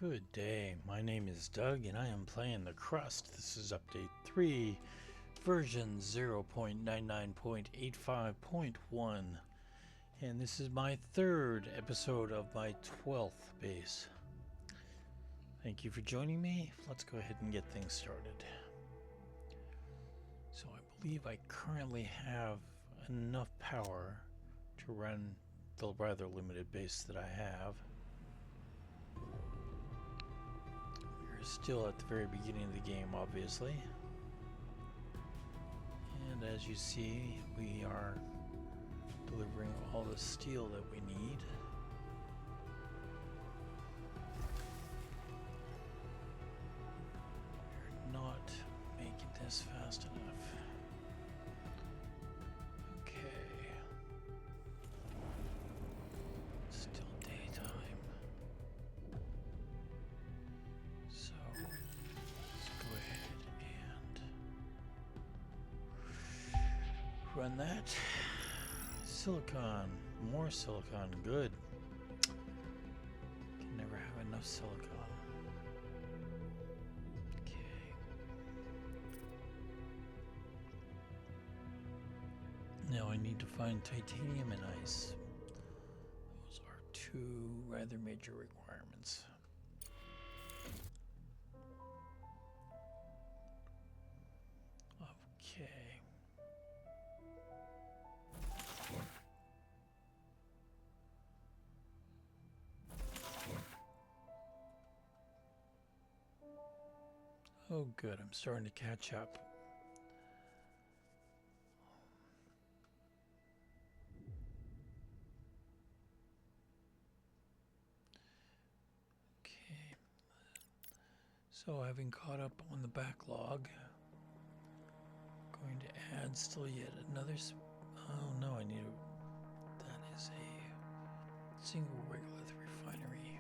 Good day, my name is Doug and I am playing the Crust. This is update 3, version 0.99.85.1, and this is my third episode of my 12th base. Thank you for joining me. Let's go ahead and get things started. So I believe I currently have enough power to run the rather limited base that I have. Still at the very beginning of the game, obviously, and as you see, we are delivering all the steel that we need. We're not making this fast enough. Okay, still daytime. So let's go ahead and run that. Silicon, more silicon, good. Can never have enough silicon. Okay. Now I need to find titanium and ice. Those are two rather major requirements. Okay. Oh good, I'm starting to catch up. Okay. So having caught up on the backlog, going to add still yet another, oh no, I need a, that is a single regolith refinery.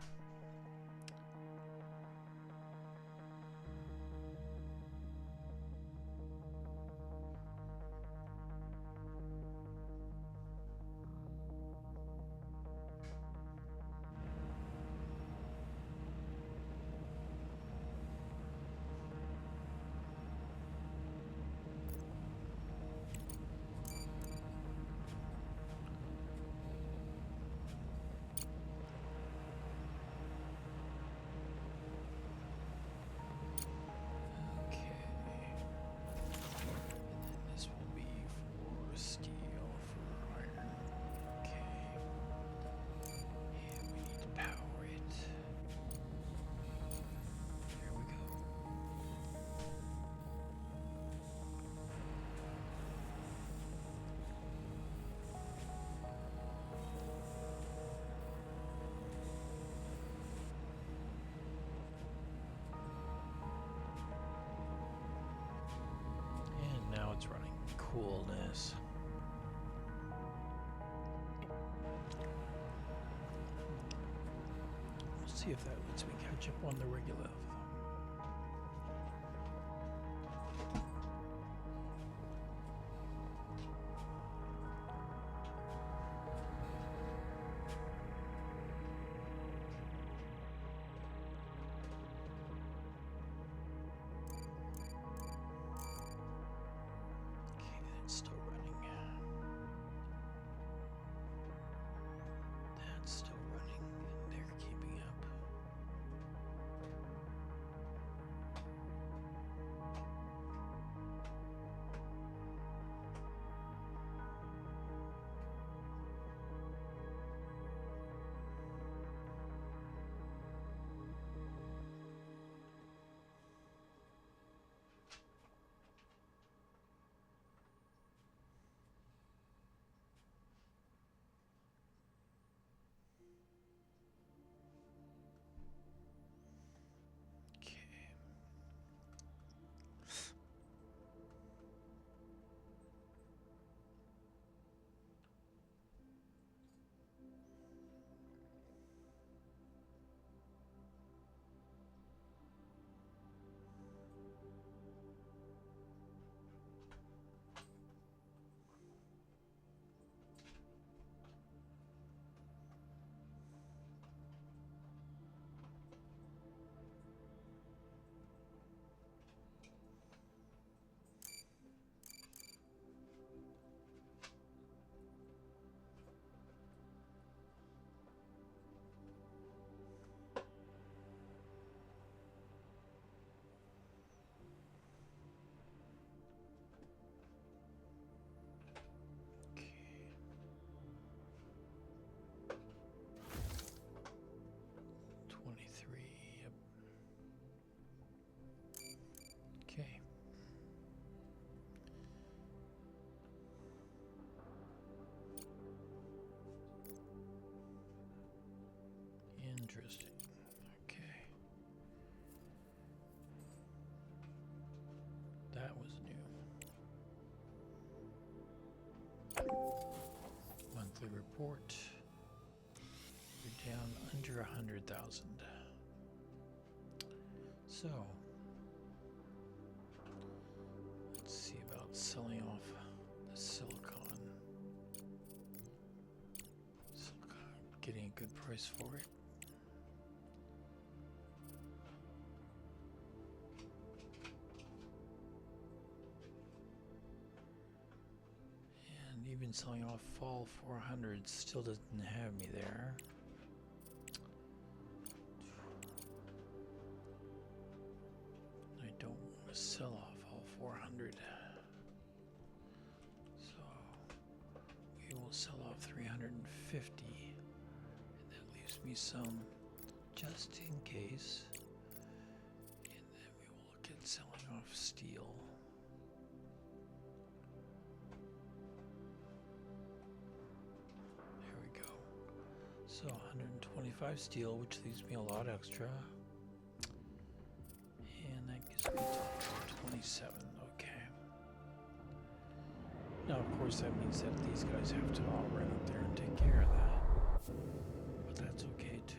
This will be for steel, for iron. Okay. And we need to power it. There we go. And now it's running. Coolness. We'll see if that lets me catch up on the regular. Okay, that's still running. That's still running. They're keeping up. monthly report. You're down under 100,000. So, let's see about selling off the silicon. Getting a good price for it. And even selling off fall 400 still doesn't have me there. I don't want to sell off all 400. So we will sell off 350. Me some just in case, and then we will look at selling off steel. There we go. So 125 steel, which leaves me a lot extra, and that gives me 27. Okay. Now of course that means that these guys have to all run up there and take care of that. That's okay too.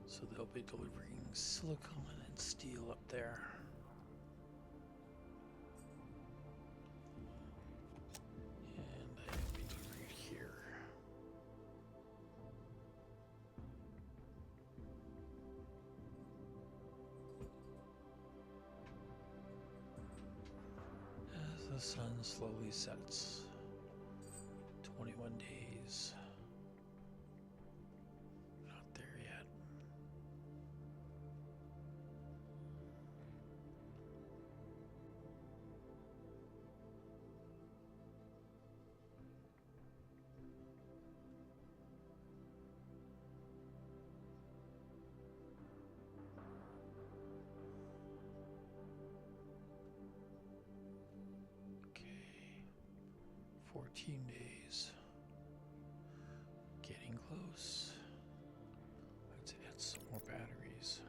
So they'll be delivering silicon and steel up there. And they'll be delivered here. The sun slowly sets. 21 days. Not there yet. Okay. 14 days. Getting close. Let's add some more batteries.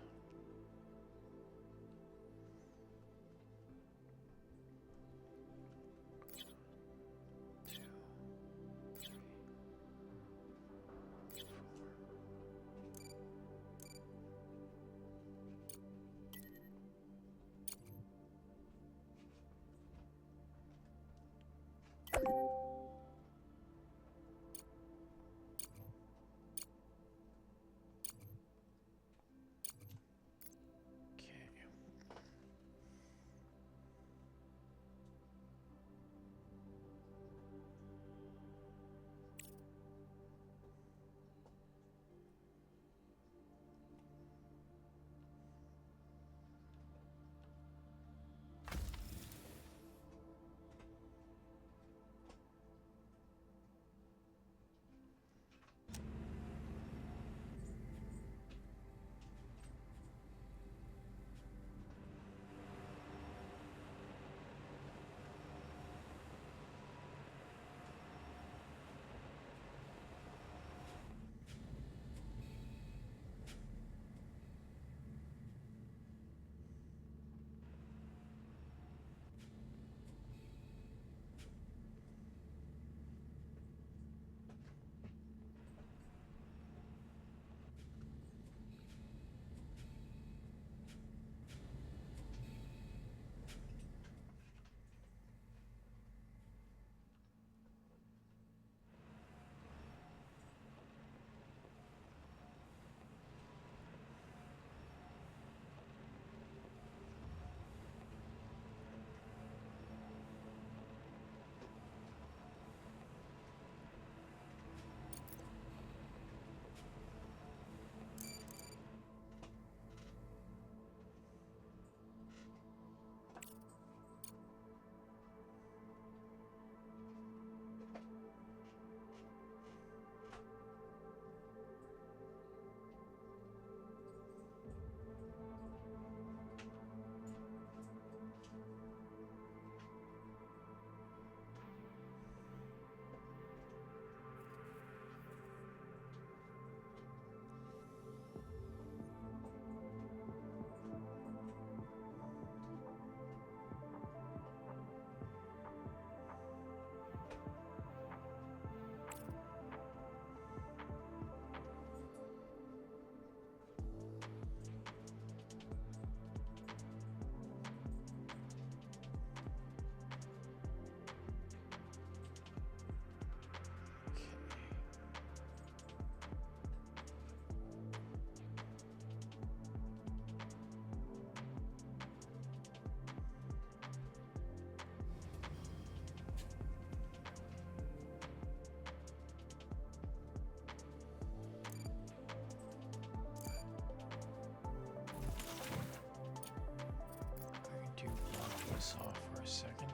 this off for a second.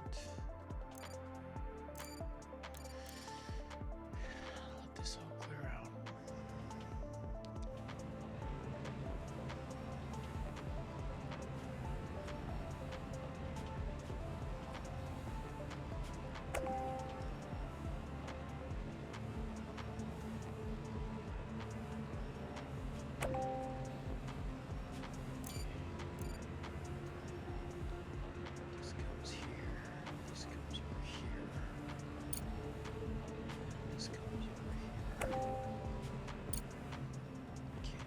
Let this all clear out. This comes here. This comes over here. This comes over here. Okay.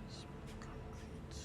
Some concrete.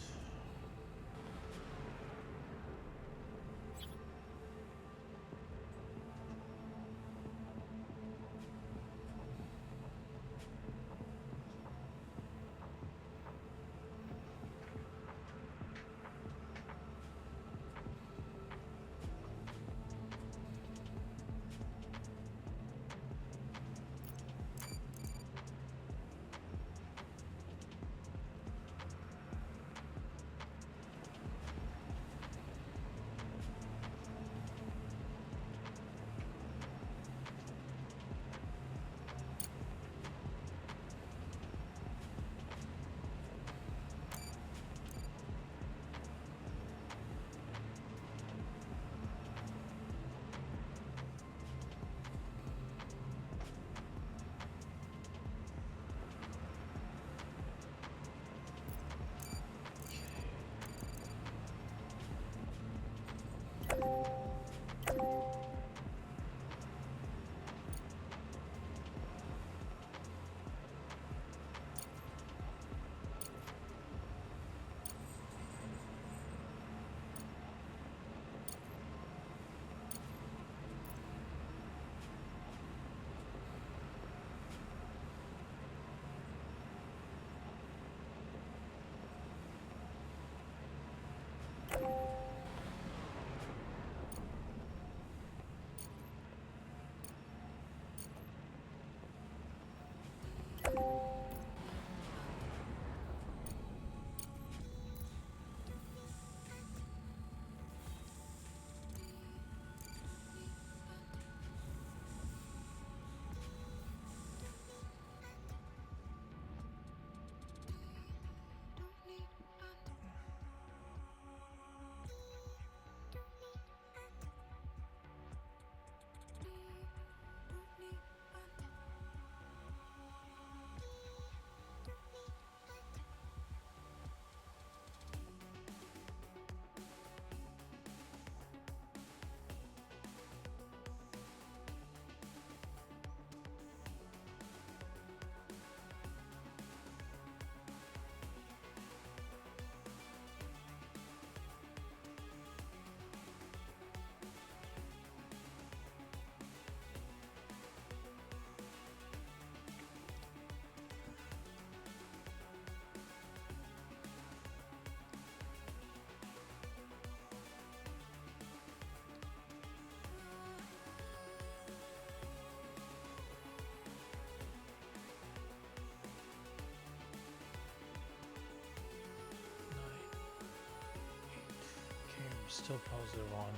Still positive on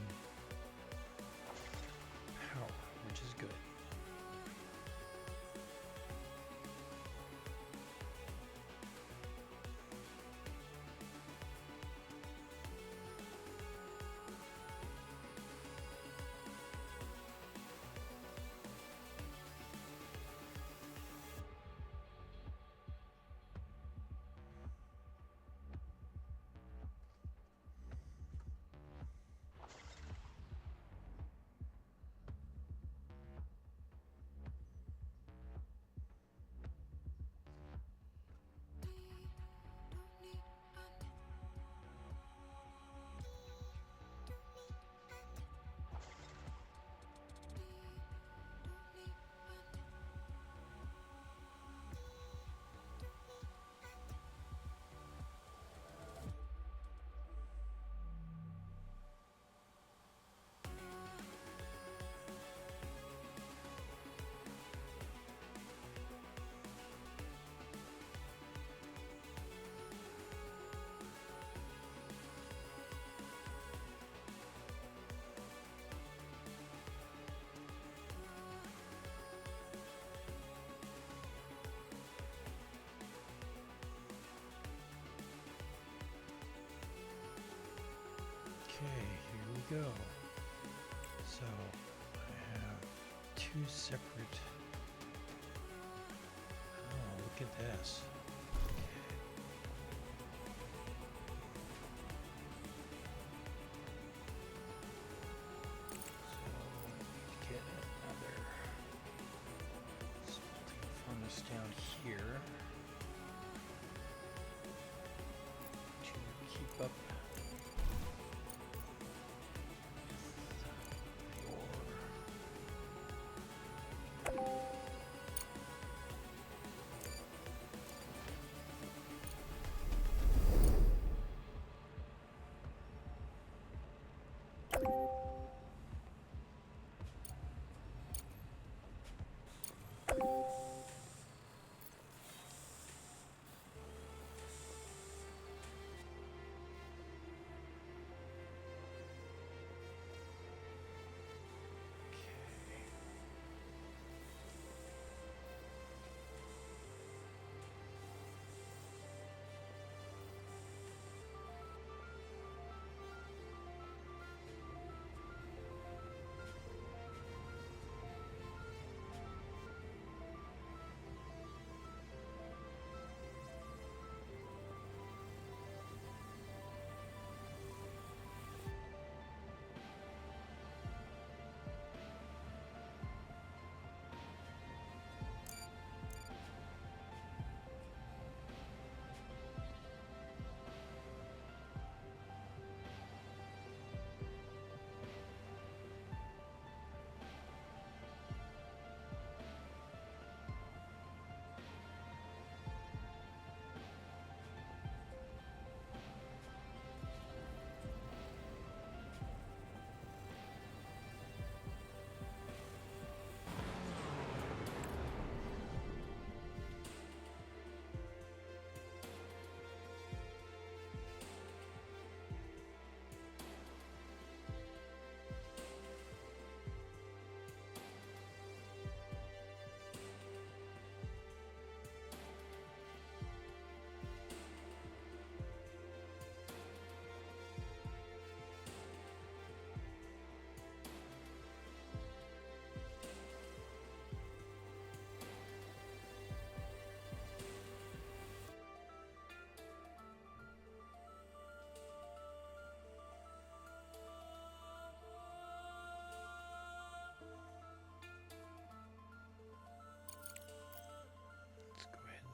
power, which is good. go. So I have two separate. Oh, look at this. Get another smelting furnace down here to keep up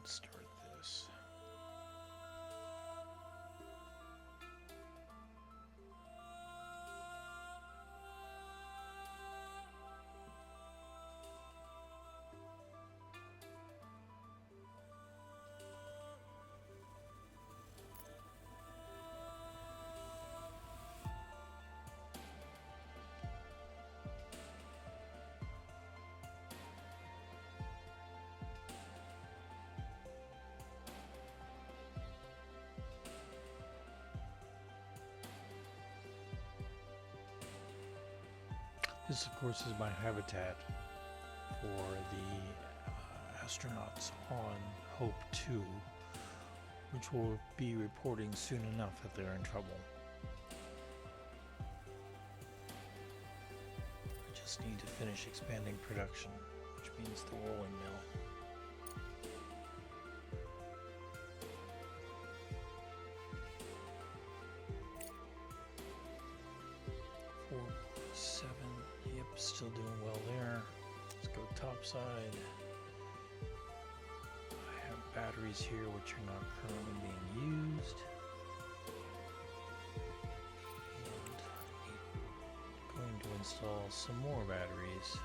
start this. This, of course, is my habitat for the astronauts on Hope 2, which will be reporting soon enough that they're in trouble. I just need to finish expanding production, which means the rolling mill. Still doing well there. Let's go topside. I have batteries here which are not currently being used. And I'm going to install some more batteries.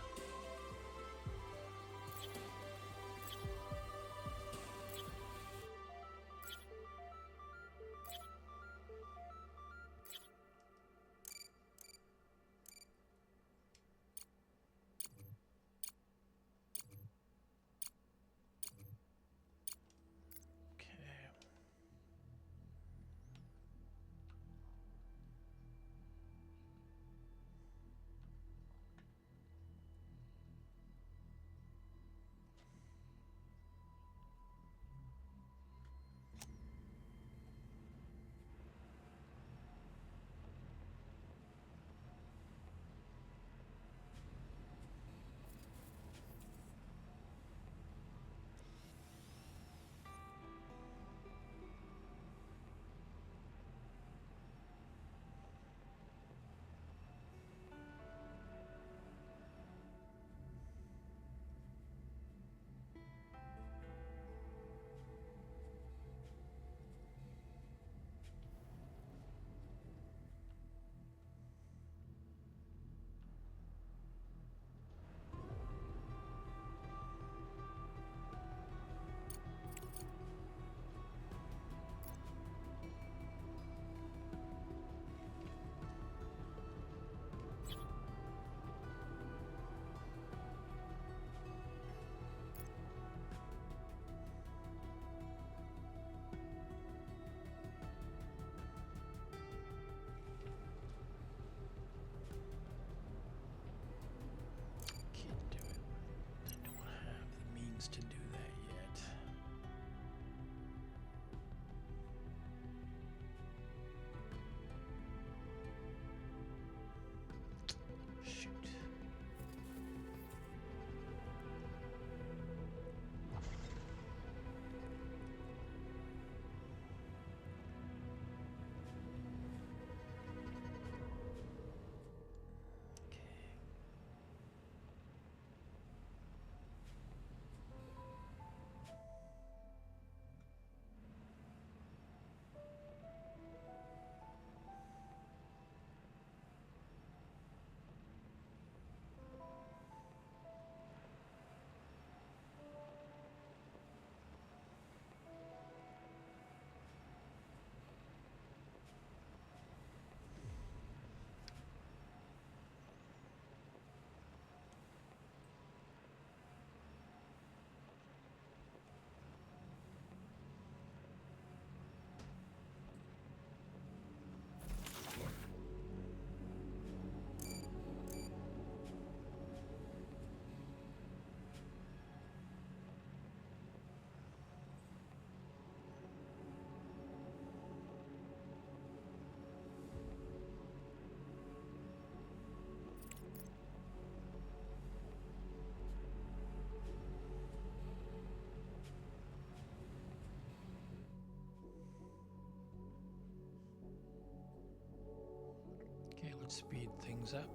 speed things up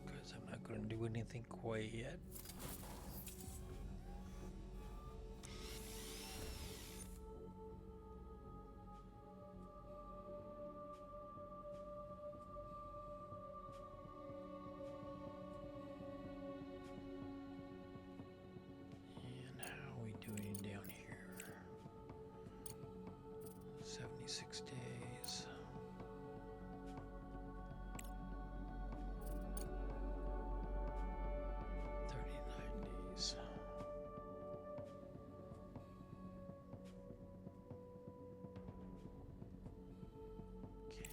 because I'm not going to do anything quite yet. And how are we doing down here? 76 days. 39 days. Okay.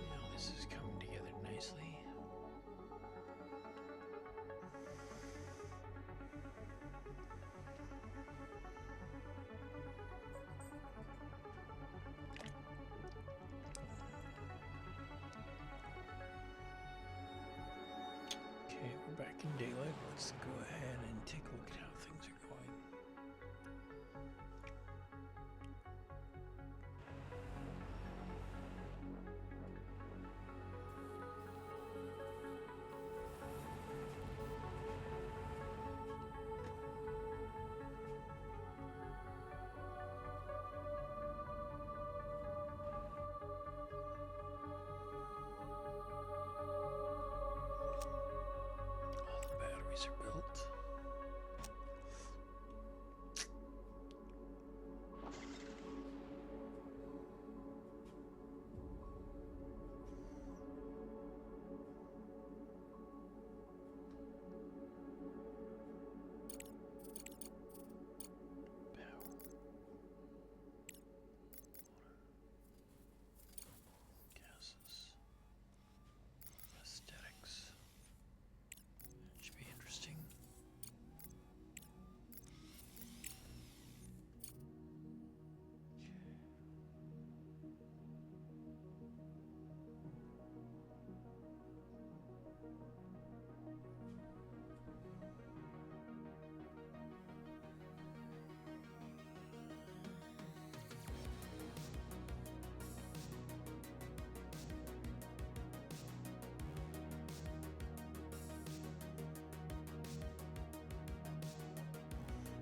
Now this is coming together nicely. Okay, we're back in daylight. Let's go ahead and take a look at how things are going. All the batteries are built. Power, gases, aesthetics. Should be interesting.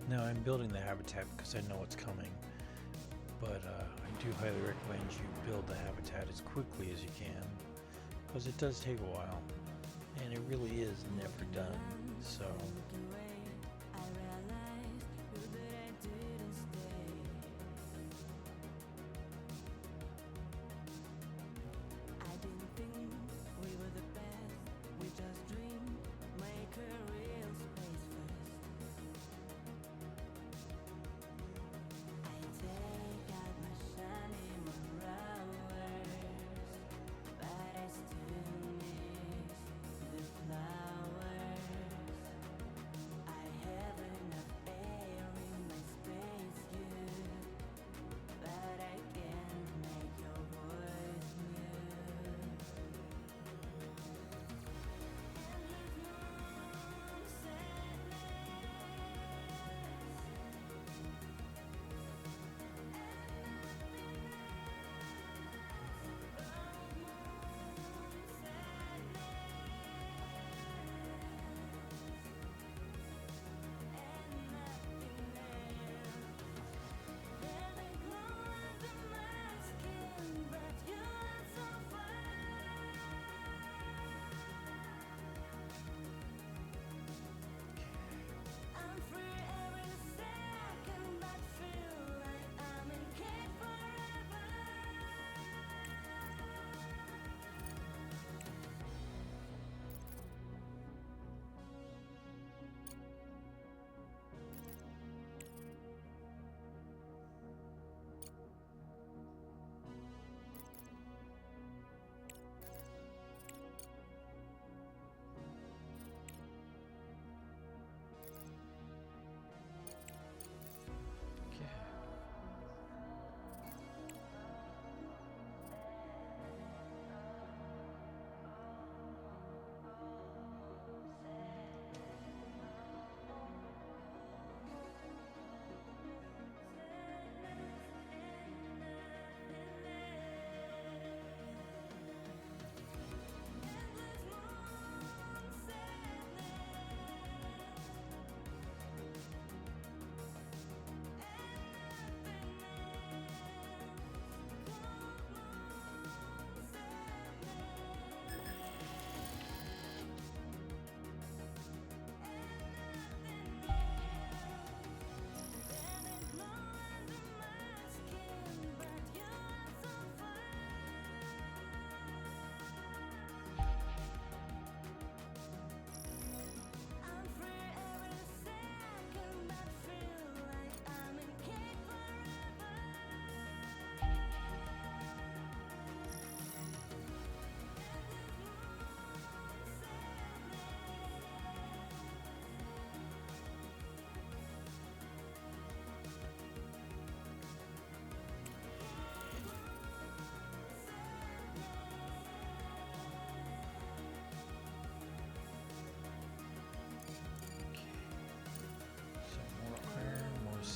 Now I'm building the habitat because I know what's coming, but I do highly recommend you build the habitat as quickly as you can because it does take a while and it really is never done. So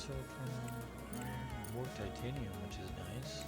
also from iron, more titanium, which is nice.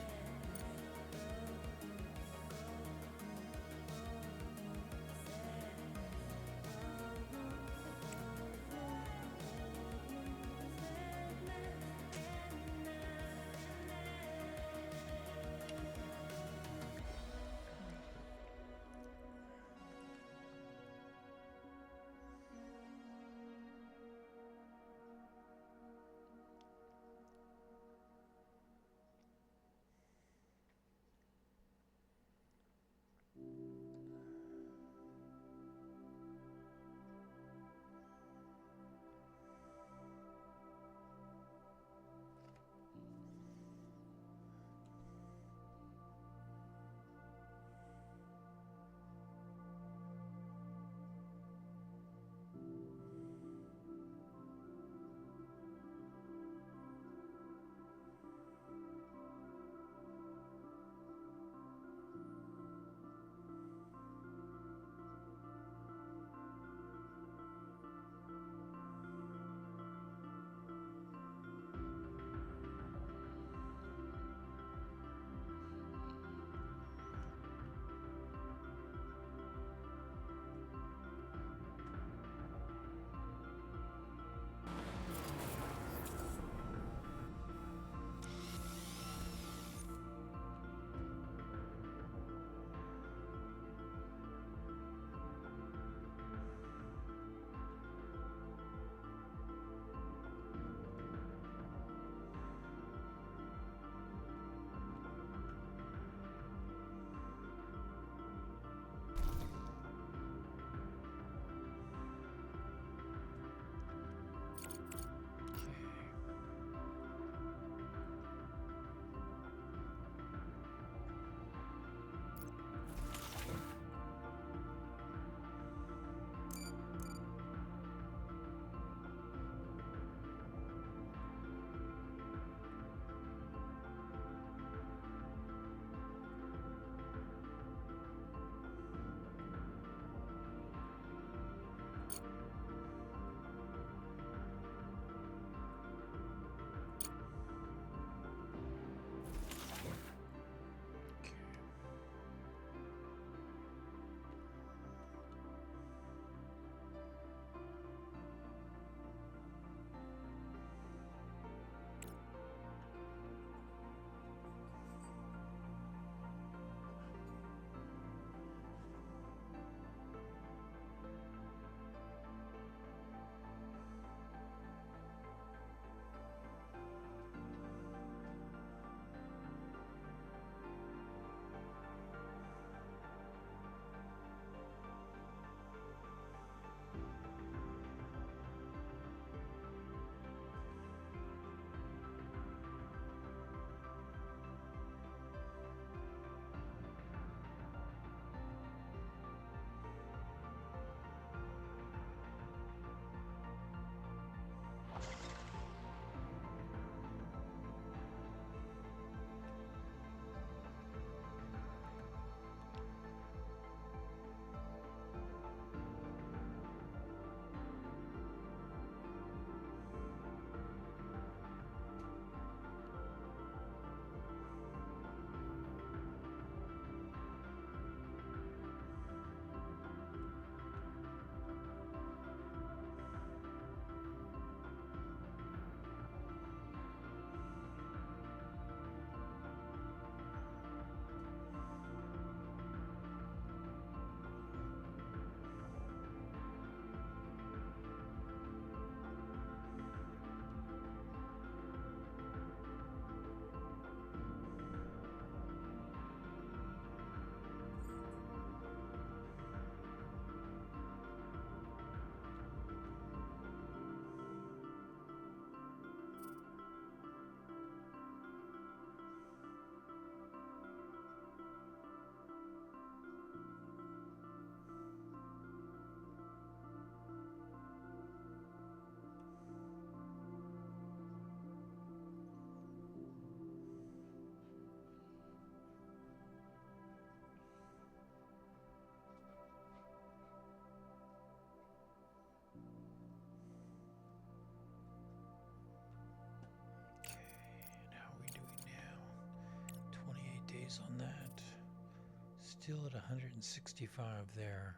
Still at 165 there.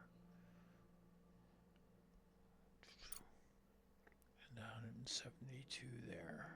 And 172 there.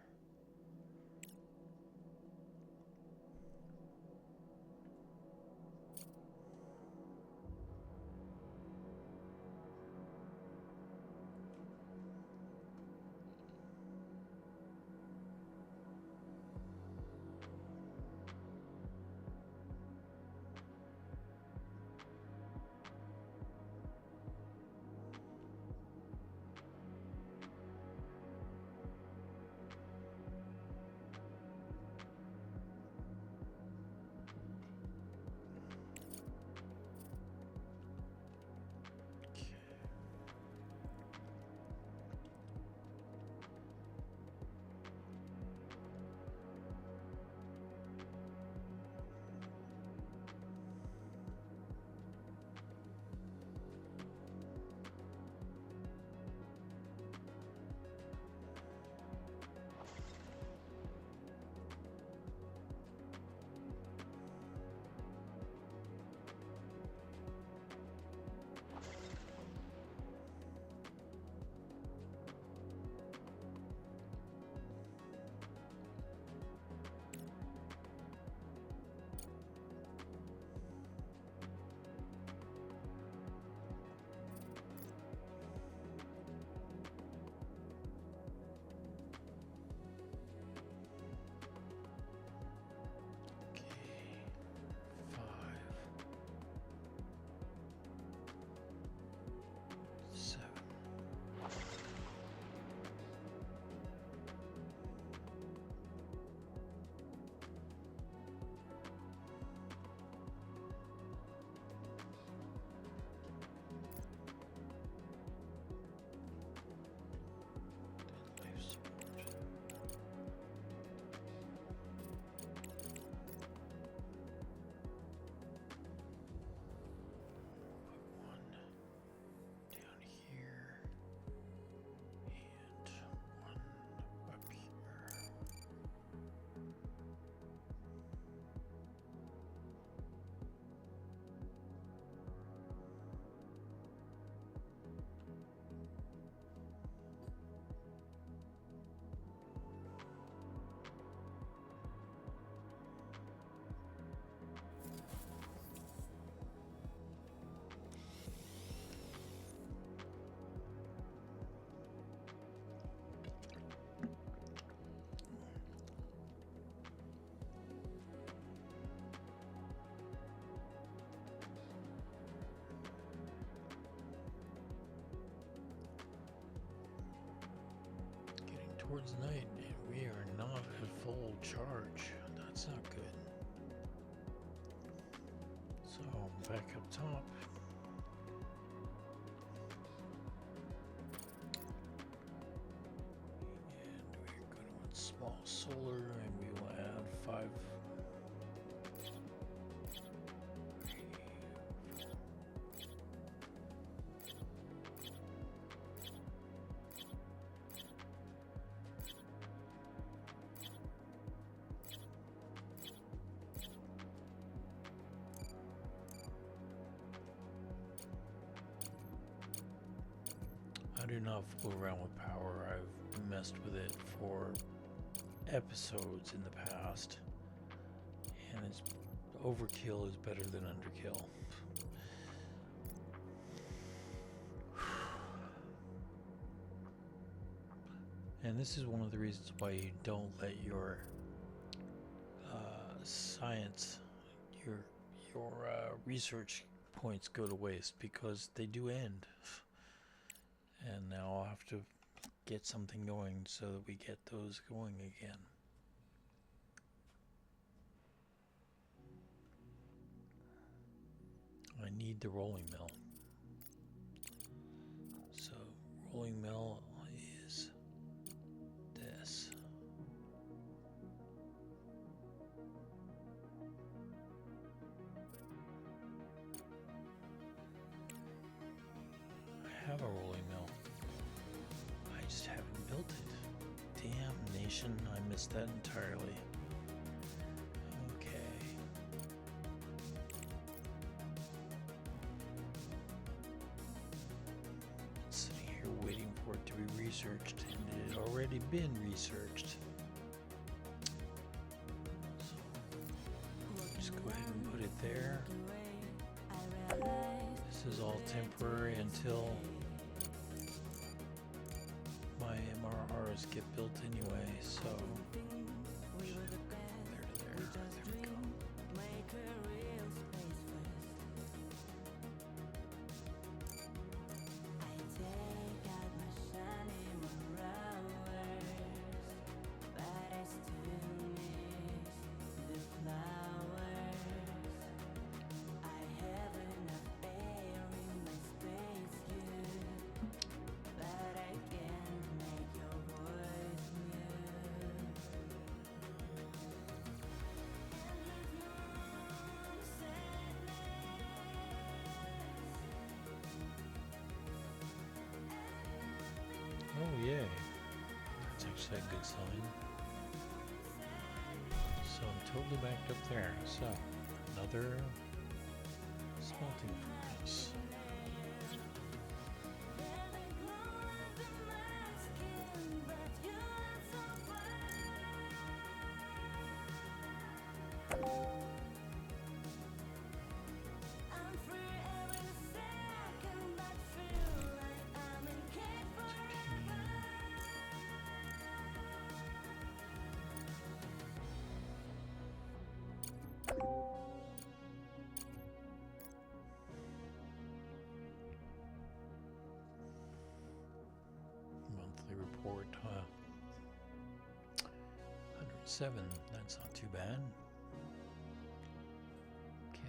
Towards night, and we are not at full charge. That's not good. So, back up top. And we're going to want small solar, and we will add 5. I do not fool around with power. I've messed with it for episodes in the past, and it's overkill is better than underkill. And this is one of the reasons why you don't let your science, your research points go to waste, because they do end. And now I'll have to get something going so that we get those going again. I need the rolling mill. So, rolling mill is this. I have a rolling mill. I just haven't built it. Damnation, I missed that entirely. Okay. be researched, and it had already been researched. So just go ahead and put it there. This is all temporary until my MRRs get built anyway, so there to there. There we go. Oh yay, that's actually a good sign. So I'm totally backed up there. So another smelting furnace. Monthly report, 107, that's not too bad. Okay.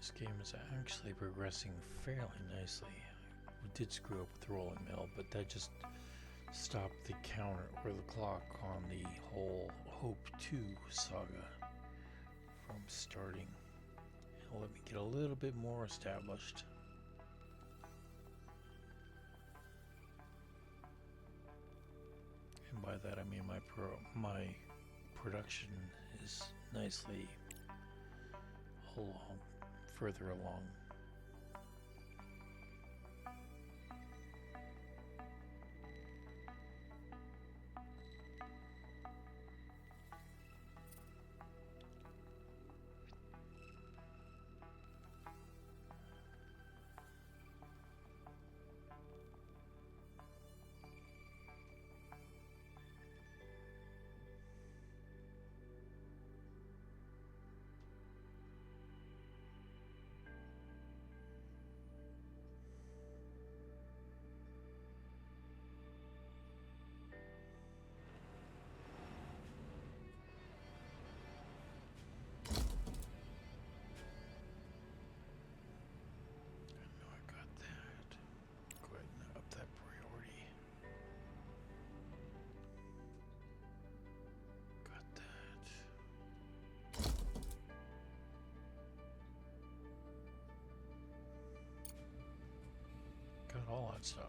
This game is actually progressing fairly nicely. We did screw up with rolling mill, but that just stopped the counter or the clock on the whole Hope 2 saga from starting. It'll let me get a little bit more established. And by that I mean my production is nicely further along. All that stuff.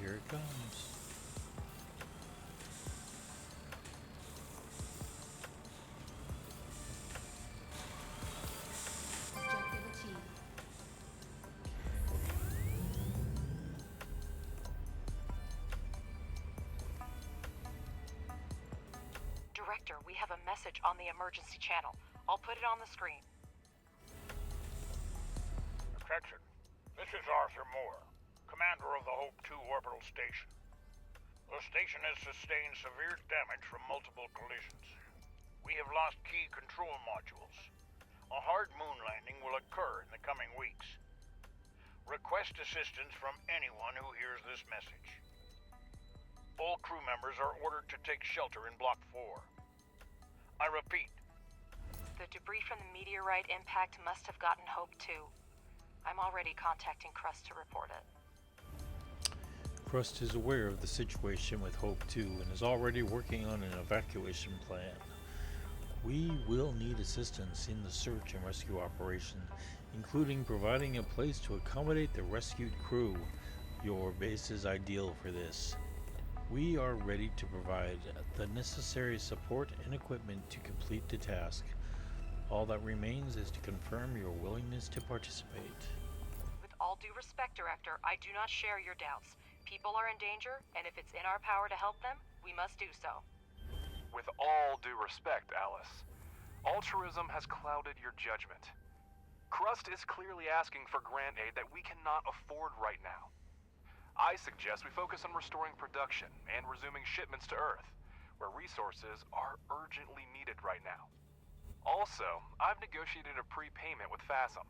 Here it comes. Objective achieved. Director, we have a message on the emergency channel. I'll put it on the screen. Attention. This is Arthur Moore, commander of the Hope 2 orbital station. The station has sustained severe damage from multiple collisions. We have lost key control modules. A hard moon landing will occur in the coming weeks. Request assistance from anyone who hears this message. All crew members are ordered to take shelter in Block 4. I repeat. The debris from the meteorite impact must have gotten Hope 2. I'm already contacting Crust to report it. Crust is aware of the situation with Hope 2 and is already working on an evacuation plan. We will need assistance in the search and rescue operation, including providing a place to accommodate the rescued crew. Your base is ideal for this. We are ready to provide the necessary support and equipment to complete the task. All that remains is to confirm your willingness to participate. With all due respect, Director, I do not share your doubts. People are in danger, and if it's in our power to help them, we must do so. With all due respect, Alice, altruism has clouded your judgment. Crust is clearly asking for grant aid that we cannot afford right now. I suggest we focus on restoring production and resuming shipments to Earth, where resources are urgently needed right now. Also, I've negotiated a prepayment with FASM.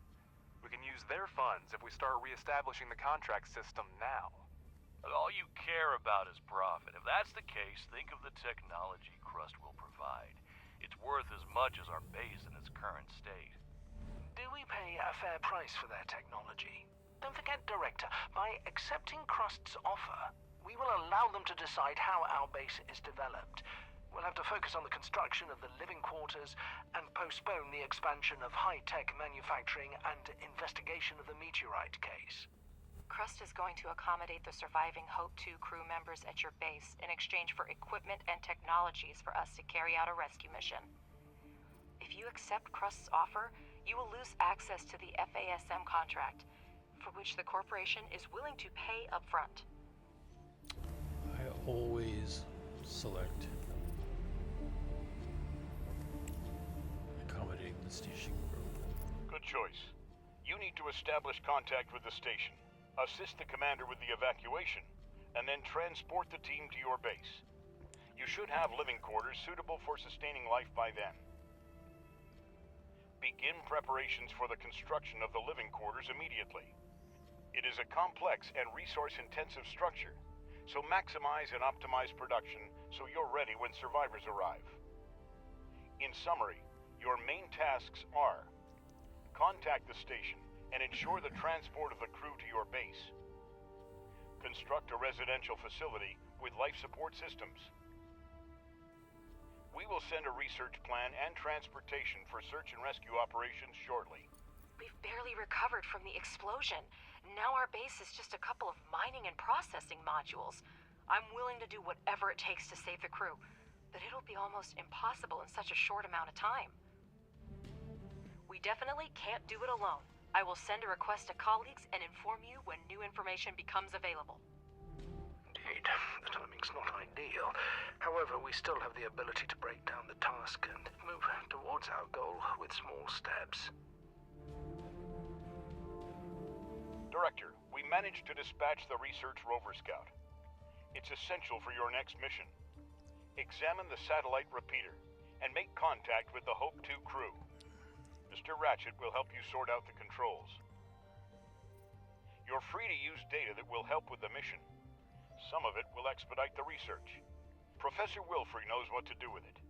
We can use their funds if we start reestablishing the contract system now. But all you care about is profit. If that's the case, think of the technology Crust will provide. It's worth as much as our base in its current state. Do we pay a fair price for their technology? Don't forget, Director, by accepting Crust's offer, we will allow them to decide how our base is developed. We'll have to focus on the construction of the living quarters and postpone the expansion of high-tech manufacturing and investigation of the meteorite case. Crust is going to accommodate the surviving Hope 2 crew members at your base in exchange for equipment and technologies for us to carry out a rescue mission. If you accept Crust's offer, you will lose access to the FASM contract, for which the corporation is willing to pay upfront. I always select accommodating the station crew. choice. You need to establish contact with the station, assist the commander with the evacuation, and then transport the team to your base. You should have living quarters suitable for sustaining life by then. Begin preparations for the construction of the living quarters immediately. It is a complex and resource-intensive structure, so maximize and optimize production so you're ready when survivors arrive. In summary, your main tasks are: contact the station and ensure the transport of the crew to your base. Construct a residential facility with life support systems. We will send a research plan and transportation for search and rescue operations shortly. We've barely recovered from the explosion. Now our base is just a couple of mining and processing modules. I'm willing to do whatever it takes to save the crew, but it'll be almost impossible in such a short amount of time. We definitely can't do it alone. I will send a request to colleagues and inform you when new information becomes available. Indeed, the timing's not ideal. However, we still have the ability to break down the task and move towards our goal with small steps. Director, we managed to dispatch the research rover scout. It's essential for your next mission. Examine the satellite repeater and make contact with the Hope 2 crew. Mr. Ratchet will help you sort out the controls. You're free to use data that will help with the mission. Some of it will expedite the research. Professor Wilfrey knows what to do with it.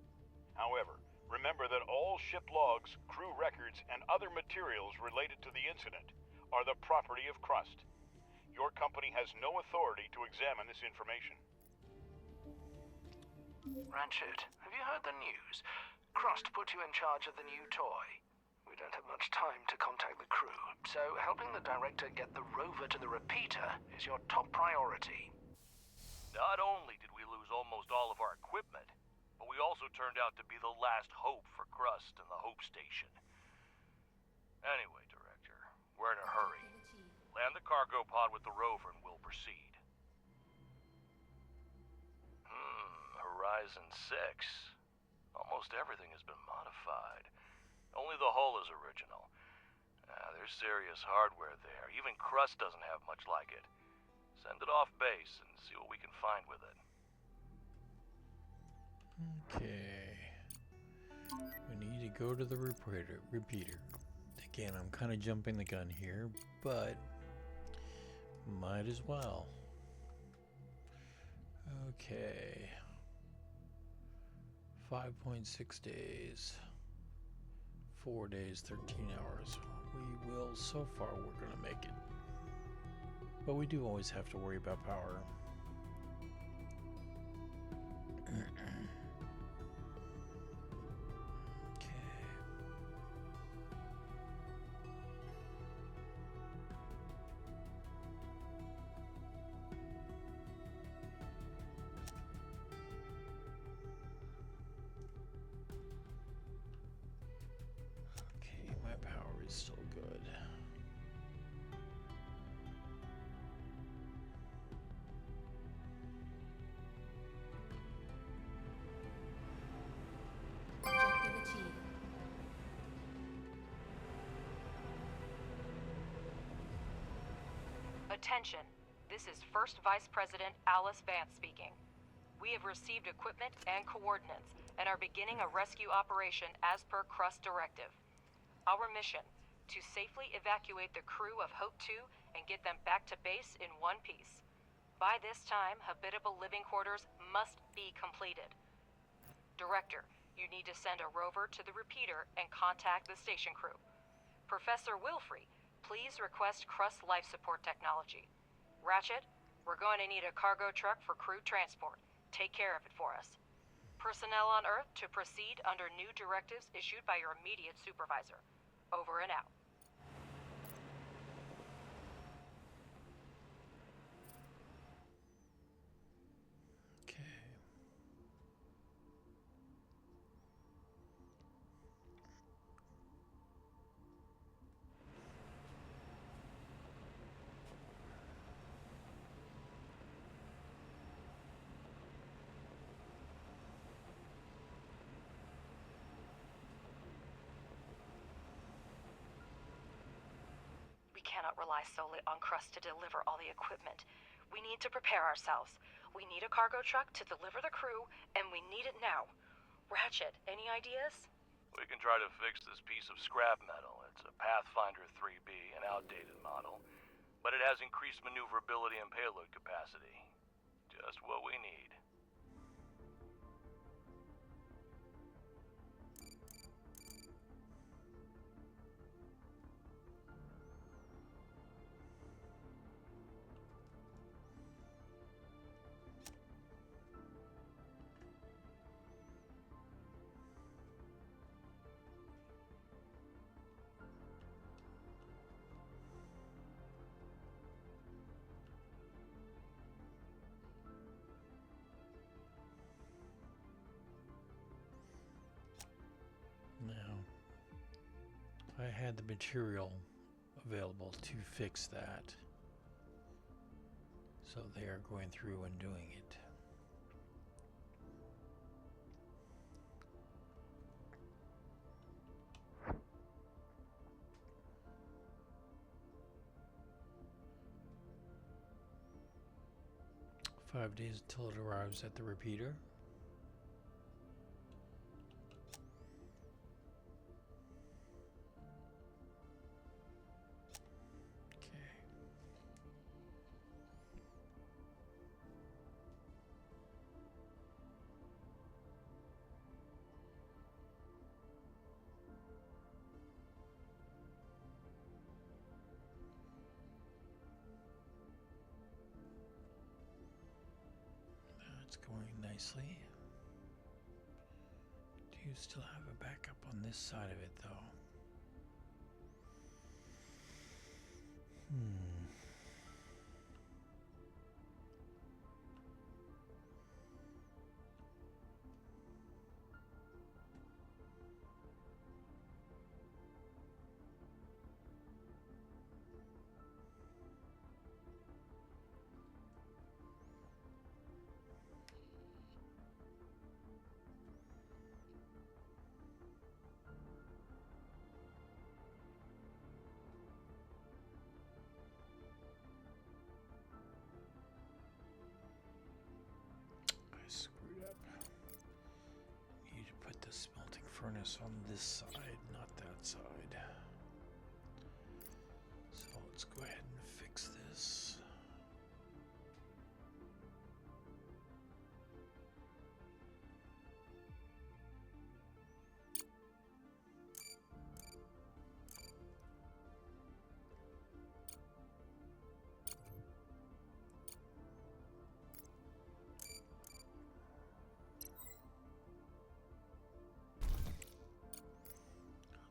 However, remember that all ship logs, crew records, and other materials related to the incident are the property of Crust. Your company has no authority to examine this information. Ratchet, have you heard the news? Crust put you in charge of the new toy. We don't have much time to contact the crew, so helping the director get the rover to the repeater is your top priority. Not only did we lose almost all of our equipment, but we also turned out to be the last hope for Crust and the Hope Station. Anyway, Director, we're in a hurry. Land the cargo pod with the rover and we'll proceed. Horizon 6. Almost everything has been modified. Only the hull is original. There's serious hardware there. Even Crust doesn't have much like it. Send it off base and see what we can find with it. Okay. We need to go to the repeater. Again, I'm kind of jumping the gun here, but might as well. Okay. 5.6 days. 4 days, 13 hours. We will, so far, we're gonna make it. But we do always have to worry about power. Okay. Okay, my power is still good. Objective achieved. Attention. This is First Vice President Alice Vance speaking. We have received equipment and coordinates and are beginning a rescue operation as per Crust directive. Our mission: to safely evacuate the crew of Hope 2 and get them back to base in one piece. By this time, habitable living quarters must be completed. Director, you need to send a rover to the repeater and contact the station crew. Professor Wilfrey, please request Crust life support technology. Ratchet, we're going to need a cargo truck for crew transport. Take care of it for us. Personnel on Earth to proceed under new directives issued by your immediate supervisor. Over and out. Okay. cannot rely solely on Crust to deliver all the equipment. We need to prepare ourselves. We need a cargo truck to deliver the crew, and we need it now. Ratchet, any ideas? We can try to fix this piece of scrap metal. It's a Pathfinder 3B, an outdated model, but it has increased maneuverability and payload capacity. Just what we need. Now, I had the material available to fix that. So they are going through and doing it. "5 days until it arrives at the repeater." Okay. That's going nicely. Do you still have a backup on this side of it, though? I screwed up. Need to put the smelting furnace on this side, not that side. So let's go ahead and fix this.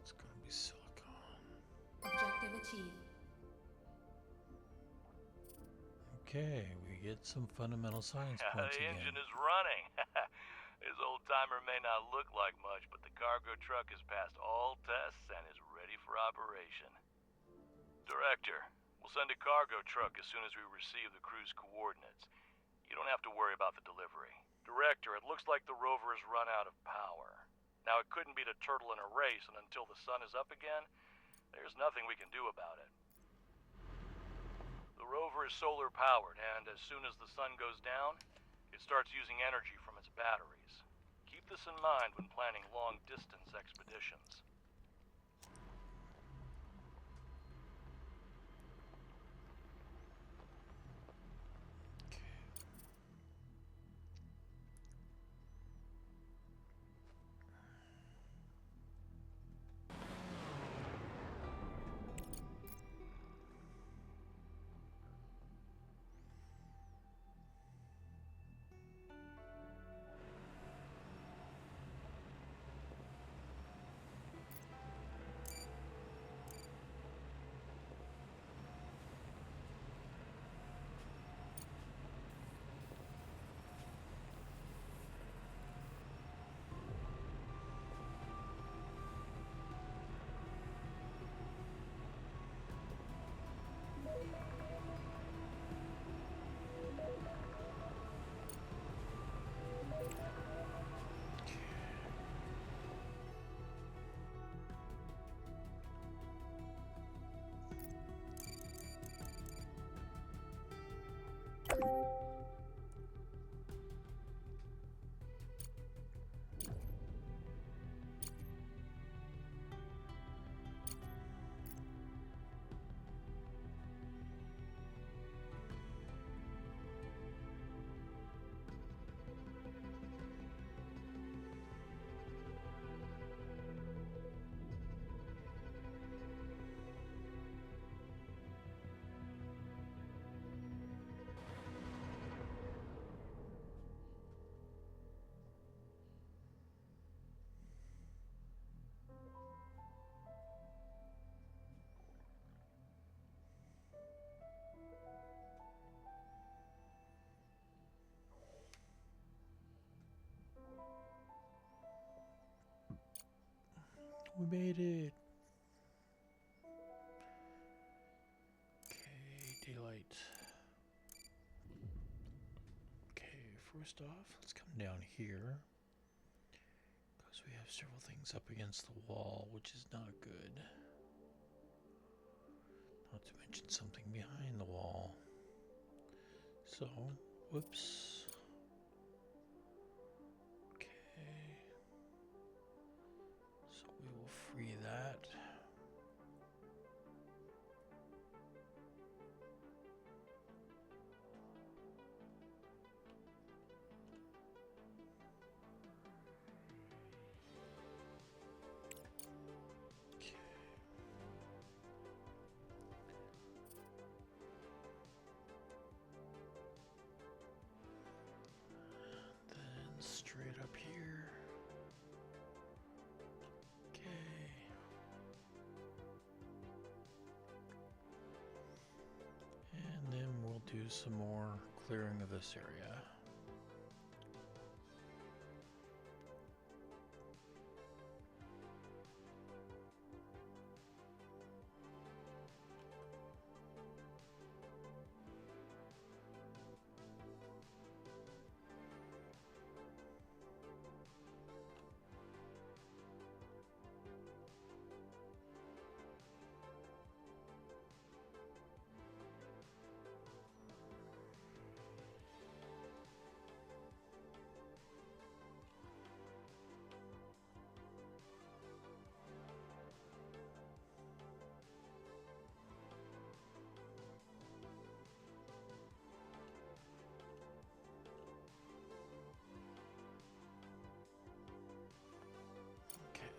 It's gonna be silicon. Objective achieved. Okay, we get some fundamental science The points again. engine is running. This old-timer may not look like much, but the cargo truck has passed all tests and is ready for operation. Director, we'll send a cargo truck as soon as we receive the crew's coordinates. You don't have to worry about the delivery. Director, it looks like the rover has run out of power. Now, it couldn't beat a turtle in a race, and until the sun is up again, there's nothing we can do about it. The rover is solar powered, and as soon as the sun goes down, it starts using energy from its batteries. Keep this in mind when planning long-distance expeditions. made it. Okay, daylight. Okay, first off, let's come down here. Because we have several things up against the wall, which is not good. Not to mention something behind the wall. So, whoops. Okay. So we will free that. Then straight up here. Okay. And then we'll do some more clearing of this area. Okay.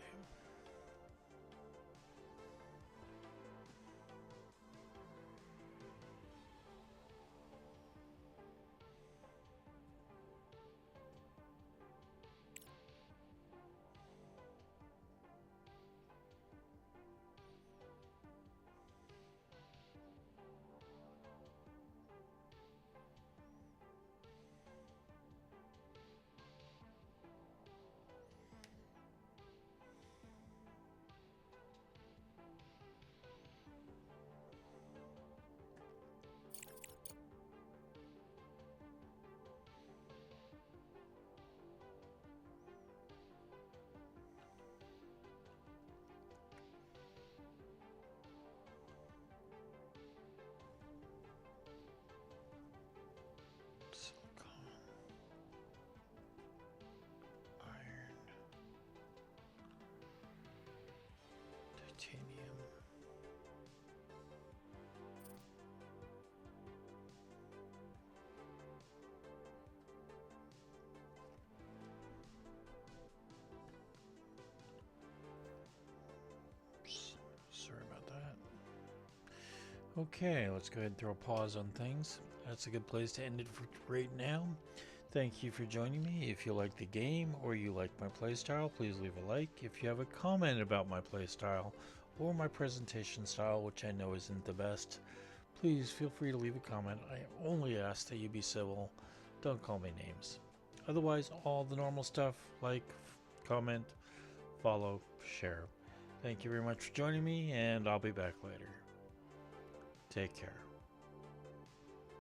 Silicon, iron, titanium. Oops, sorry about that. Okay, let's go ahead and throw a pause on things. That's a good place to end it for right now. Thank you for joining me. If you like the game or you like my playstyle, please leave a like. If you have a comment about my playstyle or my presentation style, which I know isn't the best, please feel free to leave a comment. I only ask that you be civil. Don't call me names. Otherwise, all the normal stuff, like, comment, follow, share. Thank you very much for joining me, and I'll be back later. Take care.